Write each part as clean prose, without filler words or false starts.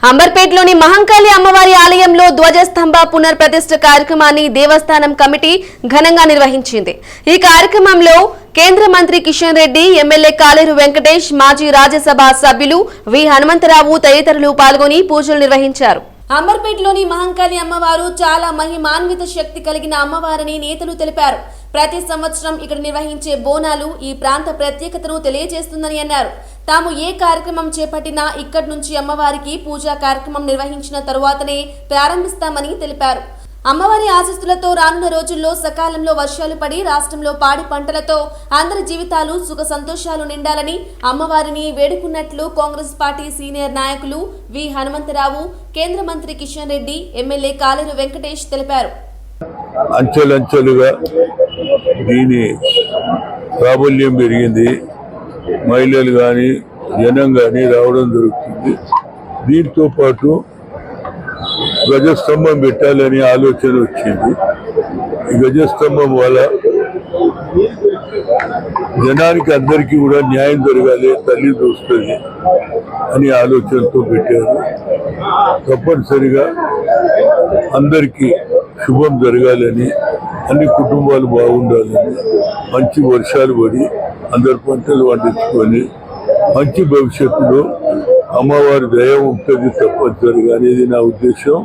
అంబర్పేటలోని మహంకాళి అమ్మవారి ఆలయంలో ధ్వజస్తంభ పునర్ప్రతిష్ఠ కార్యక్రమాన్ని దేవస్థానం కమిటీ ఘనంగా నిర్వహించింది। ఈ కార్యక్రమంలో కేంద్ర మంత్రి కిషన్ రెడ్డి, ఎమ్మెల్యే కాలేరు వెంకటేష్, మాజీ రాజ్యసభ సభ్యులు వి హనుమంతరావు తదితరులు పాల్గొని పూజలు నిర్వహించారు। అంబర్పేటలోని మహంకాళి అమ్మవారు చాలా మహిమాన్విత శక్తి కలిగిన అమ్మవారని నేతలు తెలిపారు। ప్రతి సంవత్సరం ఇక్కడ నిర్వహించే బోనాలు ఈ ప్రాంత ప్రత్యేకతను తెలియజేస్తుందని అన్నారు। తాము ఏ కార్యక్రమం చేపట్టినా ఇక్కడి నుంచి అమ్మవారికి పూజా కార్యక్రమం నిర్వహించిన తరువాతనే ప్రారంభిస్తామని తెలిపారు। అమ్మవారి ఆశీస్సులతో రానున్న రోజుల్లో సకాలంలో వర్షాలు పడి రాష్ట్రంలో పాడి పంటలతో అందరి జీవితాలు సుఖ సంతోషాలు నిండాలని అమ్మవారిని వేడుకున్నట్లు కాంగ్రెస్ పార్టీ సీనియర్ నాయకులు వి హనుమంతరావు, కేంద్ర మంత్రి కిషన్ రెడ్డి, ఎమ్మెల్యే కాలేరు వెంకటేష్ తెలిపారు। అంచెలంచెలుగా దీని ప్రాబల్యం పెరిగింది, మహిళలు కానీ జనం కానీ రావడం జరుగుతుంది। దీంతో పాటు ధ్వజస్తంభం పెట్టాలని ఆలోచన వచ్చింది। ఈ ధ్వజస్తంభం వల్ల జనానికి అందరికీ కూడా న్యాయం జరగాలి, తల్లి చూస్తుంది అని ఆలోచనతో పెట్టారు। తప్పనిసరిగా అందరికీ శుభం జరగాలని, అన్ని కుటుంబాలు బాగుండాలని, మంచి వర్షాలు పడి అందరు పంటలు పండించుకొని మంచి భవిష్యత్తులో అమ్మవారి దయ ఉంటుంది తప్పనిసరిగా అనేది నా ఉద్దేశం।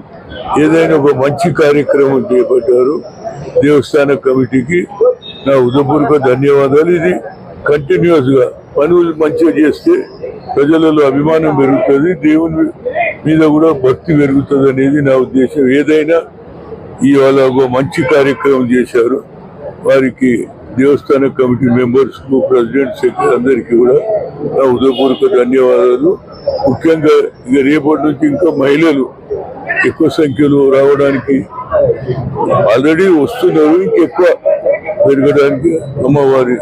ఏదైనా ఒక మంచి కార్యక్రమం చేపట్టారు, దేవస్థాన కమిటీకి నా హృదయపూర్వక ధన్యవాదాలు। ఇది కంటిన్యూస్ గా పనులు మంచిగా చేస్తే ప్రజలలో అభిమానం పెరుగుతుంది, దేవుని మీద కూడా భక్తి పెరుగుతుంది అనేది నా ఉద్దేశం। ఏదైనా ఇవాళ ఒక మంచి కార్యక్రమం చేశారు, వారికి దేవస్థాన కమిటీ మెంబర్స్ కు, ప్రెసిడెంట్, సెక్రటరీ అందరికీ కూడా నా హృదయపూర్వక ధన్యవాదాలు। ముఖ్యంగా ఇక రేపటి నుంచి ఇంకా మహిళలు ఎక్కువ సంఖ్యలో రావడానికి ఆల్రెడీ వస్తున్నారు, ఇంకెక్కువ పెరగడానికి అమ్మవారి